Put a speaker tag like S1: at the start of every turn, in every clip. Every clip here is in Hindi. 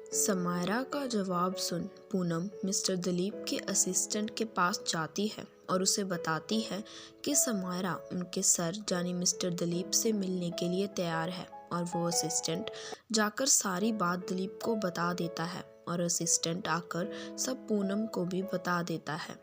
S1: समायरा का जवाब सुन पूनम मिस्टर दिलीप के असिस्टेंट के पास जाती है और उसे बताती है कि समायरा उनके सर यानी मिस्टर दिलीप से मिलने के लिए तैयार है। और वो असिस्टेंट जाकर सारी बात दिलीप को बता देता है और असिस्टेंट आकर सब पूनम को भी बता देता है।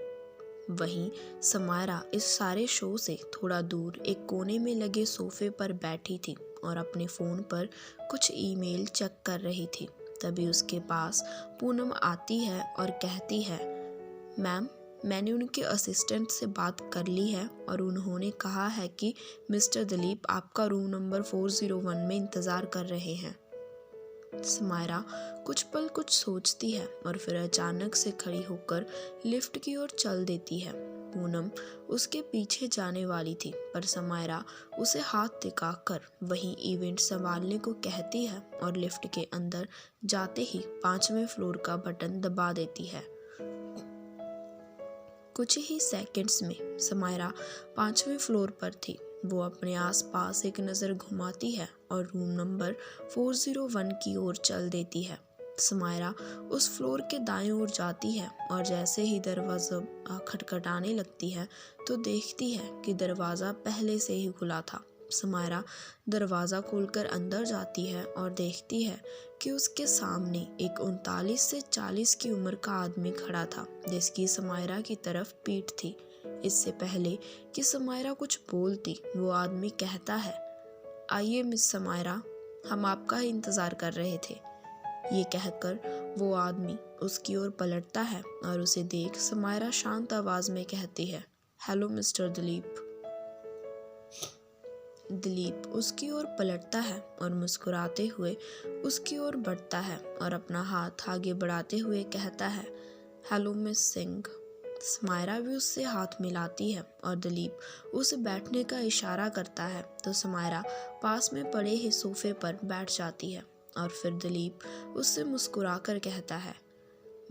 S1: वहीं समायरा इस सारे शो से थोड़ा दूर एक कोने में लगे सोफे पर बैठी थी और अपने फ़ोन पर कुछ ईमेल चेक कर रही थी। तभी उसके पास पूनम आती है और कहती है, मैम, मैंने उनके असिस्टेंट से बात कर ली है और उन्होंने कहा है कि मिस्टर दिलीप आपका रूम नंबर 401 में इंतज़ार कर रहे हैं। समायरा कुछ पल कुछ सोचती है और फिर अचानक से खड़ी होकर लिफ्ट की ओर चल देती है। पूनम उसके पीछे जाने वाली थी पर समायरा उसे हाथ दिखाकर वहीं इवेंट संभालने को कहती है और लिफ्ट के अंदर जाते ही 5वें फ्लोर का बटन दबा देती है। कुछ ही सेकंड्स में समायरा 5वें फ्लोर पर थी। वो अपने आसपास एक नज़र घुमाती है और रूम नंबर 401 की ओर चल देती है। समायरा उस फ्लोर के दाईं ओर जाती है और जैसे ही दरवाज़ा खटखटाने लगती है तो देखती है कि दरवाज़ा पहले से ही खुला था। समायरा दरवाज़ा खोलकर अंदर जाती है और देखती है कि उसके सामने एक 39 से 40 की उम्र का आदमी खड़ा था जिसकी समायरा की तरफ पीठ थी। इससे पहले कि समायरा कुछ बोलती वो आदमी कहता है, आइए मिस समायरा, हम आपका ही इंतज़ार कर रहे थे। ये कहकर वो आदमी उसकी ओर पलटता है और उसे देख समायरा शांत आवाज़ में कहती है, हेलो मिस्टर दिलीप। दिलीप उसकी ओर पलटता है और मुस्कुराते हुए उसकी ओर बढ़ता है और अपना हाथ आगे बढ़ाते हुए कहता है, हेलो मिस सिंह। समायरा भी उससे हाथ मिलाती है और दिलीप उसे बैठने का इशारा करता है तो समायरा पास में पड़े ही सोफे पर बैठ जाती है और फिर दिलीप उससे मुस्कुराकर कहता है,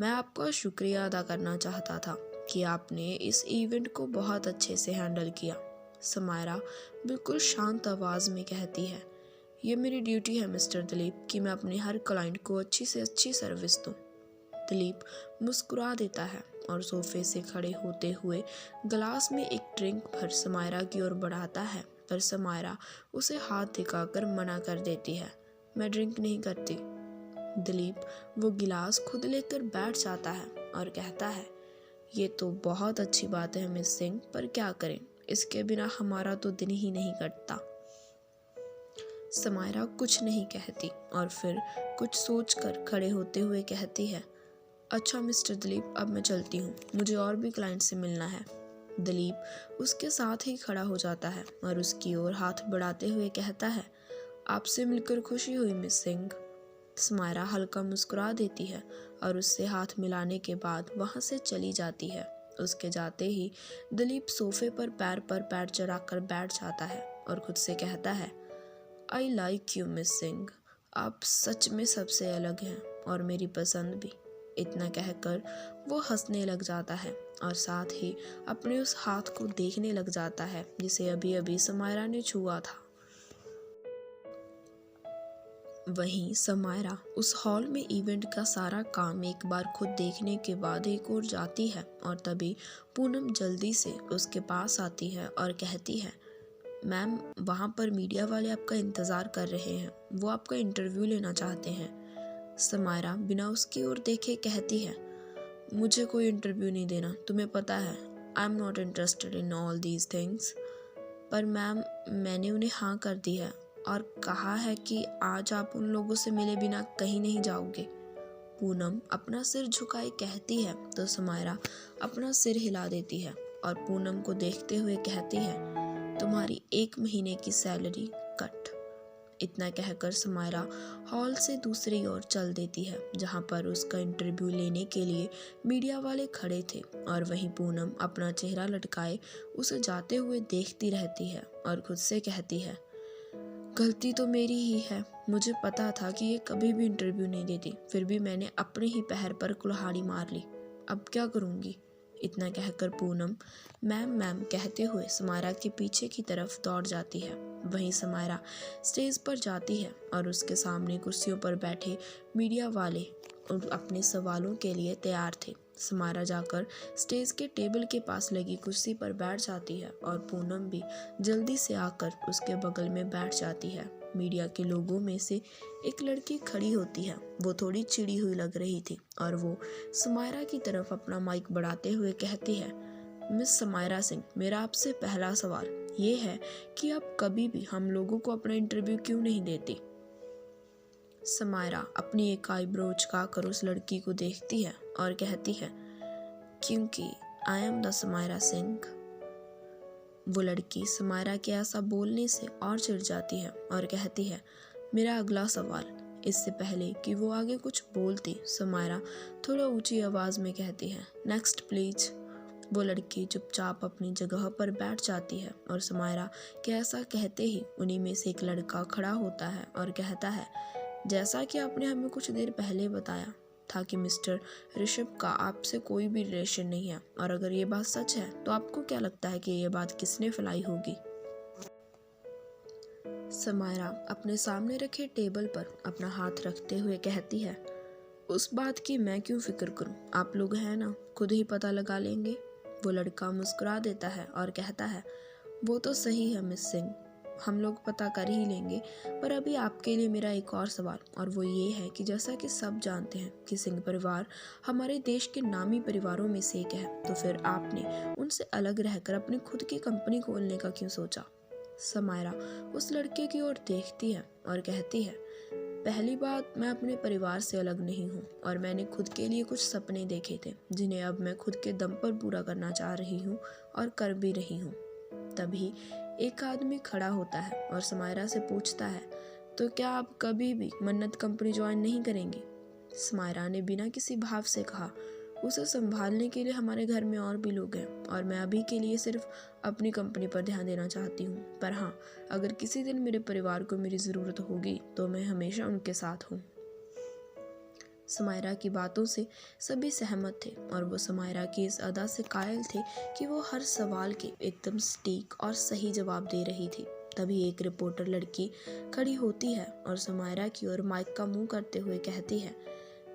S1: मैं आपका शुक्रिया अदा करना चाहता था कि आपने इस इवेंट को बहुत अच्छे से हैंडल किया। समायरा बिल्कुल शांत आवाज़ में कहती है, ये मेरी ड्यूटी है मिस्टर दिलीप कि मैं अपने हर क्लाइंट को अच्छी से अच्छी सर्विस दूं। दिलीप मुस्कुरा देता है और सोफे से खड़े होते हुए गिलास में एक ड्रिंक भर समायरा की ओर बढ़ाता है पर समायरा उसे हाथ दिखाकर मना कर देती है, मैं ड्रिंक नहीं करती। दिलीप वो गिलास खुद लेकर बैठ जाता है और कहता है, ये तो बहुत अच्छी बात है मिस सिंह, पर क्या करें, इसके बिना हमारा तो दिन ही नहीं कटता। समायरा कुछ नहीं कहती और फिर कुछ सोचकर खड़े होते हुए कहती है, अच्छा मिस्टर दिलीप, अब मैं चलती हूँ, मुझे और भी क्लाइंट से मिलना है। दिलीप उसके साथ ही खड़ा हो जाता है और उसकी ओर हाथ बढ़ाते हुए कहता है, आपसे मिलकर खुशी हुई मिस सिंह। समायरा हल्का मुस्कुरा देती है और उससे हाथ मिलाने के बाद वहाँ से चली जाती है। उसके जाते ही दिलीप सोफे पर पैर चढ़ाकर बैठ जाता है और खुद से कहता है, I like you miss Singh, आप सच में सबसे अलग हैं और मेरी पसंद भी। इतना कहकर वो हंसने लग जाता है और साथ ही अपने उस हाथ को देखने लग जाता है जिसे अभी अभी समायरा ने छुआ था। वहीं समायरा उस हॉल में इवेंट का सारा काम एक बार खुद देखने के बाद एक और जाती है और तभी पूनम जल्दी से उसके पास आती है और कहती है, मैम, वहाँ पर मीडिया वाले आपका इंतज़ार कर रहे हैं, वो आपका इंटरव्यू लेना चाहते हैं। समायरा बिना उसकी ओर देखे कहती है, मुझे कोई इंटरव्यू नहीं देना, तुम्हें पता है I am not interested in all these things. पर मैम, मैंने उन्हें हाँ कर दी है और कहा है कि आज आप उन लोगों से मिले बिना कहीं नहीं जाओगे। पूनम अपना सिर झुकाए कहती है तो समायरा अपना सिर हिला देती है और पूनम को देखते हुए कहती है, तुम्हारी 1 महीने की सैलरी कट। इतना कहकर समायरा हॉल से दूसरी ओर चल देती है जहां पर उसका इंटरव्यू लेने के लिए मीडिया वाले खड़े थे और वहीं पूनम अपना चेहरा लटकाए उसे जाते हुए देखती रहती है और खुद से कहती है, गलती तो मेरी ही है, मुझे पता था कि ये कभी भी इंटरव्यू नहीं देती, फिर भी मैंने अपने ही पैर पर कुल्हाड़ी मार ली, अब क्या करूँगी। इतना कहकर पूनम मैम मैम कहते हुए समायरा के पीछे की तरफ दौड़ जाती है वहीं समायरा स्टेज पर जाती है और उसके सामने कुर्सियों पर बैठे मीडिया वाले अपने सवालों के लिए तैयार थे। समायरा जाकर स्टेज के टेबल के पास लगी कुर्सी पर बैठ जाती है और पूनम भी जल्दी से आकर उसके बगल में बैठ जाती है। मीडिया के लोगों में से एक लड़की खड़ी होती है। वो थोड़ी चिड़ी हुई लग रही थी और वो समायरा की तरफ अपना माइक बढ़ाते हुए कहती है, मिस समायरा सिंह, मेरा आपसे पहला सवाल ये है कि आप कभी भी हम लोगों को अपना इंटरव्यू क्यों नहीं देती। समायरा अपनी एक आईब्रो उचकाकर उस लड़की को देखती है और कहती है, क्योंकि I am the Samaira Singh. वो लड़की समायरा के ऐसा बोलने से और चिढ़ जाती है और कहती है, मेरा अगला सवाल। इससे पहले कि वो आगे कुछ बोलती, समायरा थोड़ा ऊंची आवाज़ में कहती है, नेक्स्ट प्लीज। वो लड़की चुपचाप अपनी जगह पर बैठ जाती है और समायरा के ऐसा कहते ही उन्हीं में से एक लड़का खड़ा होता है और कहता है, जैसा कि आपने हमें कुछ देर पहले बताया था कि मिस्टर ऋषभ का आपसे कोई भी रिलेशन नहीं है, और अगर ये बात सच है तो आपको क्या लगता है कि ये बात किसने फैलाई होगी। समायरा अपने सामने रखे टेबल पर अपना हाथ रखते हुए कहती है, उस बात की मैं क्यों फिक्र करूं, आप लोग हैं ना, खुद ही पता लगा लेंगे। वो लड़का मुस्कुरा देता है और कहता है, वो तो सही है मिस सिंह, हम लोग पता कर ही लेंगे, पर अभी आपके लिए मेरा एक और सवाल, और वो ये है कि जैसा कि सब जानते हैं कि सिंह परिवार हमारे देश के नामी परिवारों में से एक है, तो फिर आपने उनसे अलग रहकर अपनी खुद की कंपनी खोलने का क्यों सोचा। समायरा उस लड़के की ओर देखती है और कहती है, पहली बात, मैं अपने परिवार से अलग नहीं हूँ और मैंने खुद के लिए कुछ सपने देखे थे जिन्हें अब मैं खुद के दम पर पूरा करना चाह रही हूँ और कर भी रही हूँ। तभी एक आदमी खड़ा होता है और समायरा से पूछता है, तो क्या आप कभी भी मन्नत कंपनी ज्वाइन नहीं करेंगी। समायरा ने बिना किसी भाव से कहा, उसे संभालने के लिए हमारे घर में और भी लोग हैं और मैं अभी के लिए सिर्फ अपनी कंपनी पर ध्यान देना चाहती हूँ, पर हाँ, अगर किसी दिन मेरे परिवार को मेरी ज़रूरत होगी तो मैं हमेशा उनके साथ हूँ। समायरा की बातों से सभी सहमत थे और वो समायरा की इस अदा से कायल थे कि वो हर सवाल के एकदम सटीक और सही जवाब दे रही थी। तभी एक रिपोर्टर लड़की खड़ी होती है और समायरा की ओर माइक का मुंह करते हुए कहती है,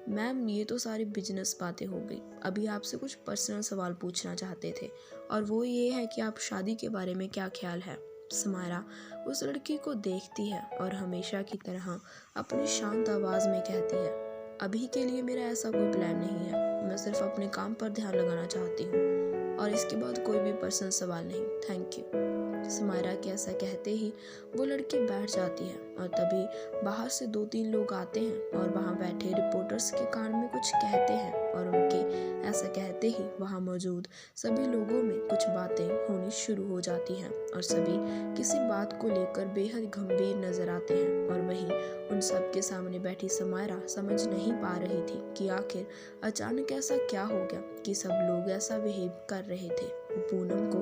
S1: मैम, ये तो सारी बिजनेस बातें हो गई, अभी आपसे कुछ पर्सनल सवाल पूछना चाहते थे, और वो ये है कि आप शादी के बारे में क्या ख्याल है। समायरा उस लड़की को देखती है और हमेशा की तरह अपनी शांत आवाज़ में कहती है, अभी के लिए मेरा ऐसा कोई प्लान नहीं है, मैं सिर्फ अपने काम पर ध्यान लगाना चाहती हूँ और इसके बाद कोई भी पर्सनल सवाल नहीं, थैंक यू। समायरा के ऐसा कहते ही वो लड़की बैठ जाती है और तभी बाहर से 2-3 लोग आते हैं और वहाँ बैठे रिपोर्टर्स के कान में कुछ कहते हैं और उनके ऐसा कहते ही वहाँ मौजूद सभी लोगों में कुछ बातें होनी शुरू हो जाती हैं और सभी किसी बात को लेकर बेहद गंभीर नजर आते हैं। और वहीं उन सब के सामने बैठी समायरा समझ नहीं पा रही थी कि आखिर अचानक ऐसा क्या हो गया कि सब लोग ऐसा बिहेव कर रहे थे। वो पूनम को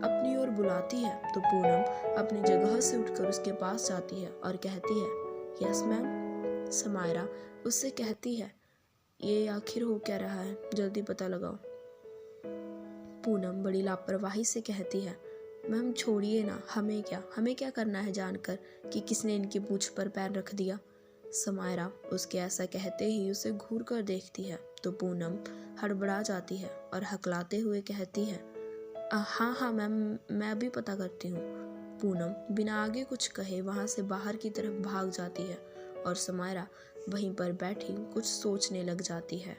S1: अपनी ओर बुलाती है तो पूनम अपनी जगह से उठकर उसके पास जाती है और कहती है, यस मैम। समायरा उससे कहती है, ये आखिर हो क्या रहा है, जल्दी पता लगाओ। पूनम बड़ी लापरवाही से कहती है, मैम छोड़िए ना, हमें क्या करना है जानकर कि किसने इनकी पूंछ पर पैर रख दिया। समायरा उसके ऐसा कहते ही उसे घूर कर देखती है तो पूनम हड़बड़ा जाती है और हकलाते हुए कहती है, हाँ मैम, मैं अभी पता करती हूँ। पूनम बिना आगे कुछ कहे वहाँ से बाहर की तरफ भाग जाती है और समायरा वहीं पर बैठी कुछ सोचने लग जाती है।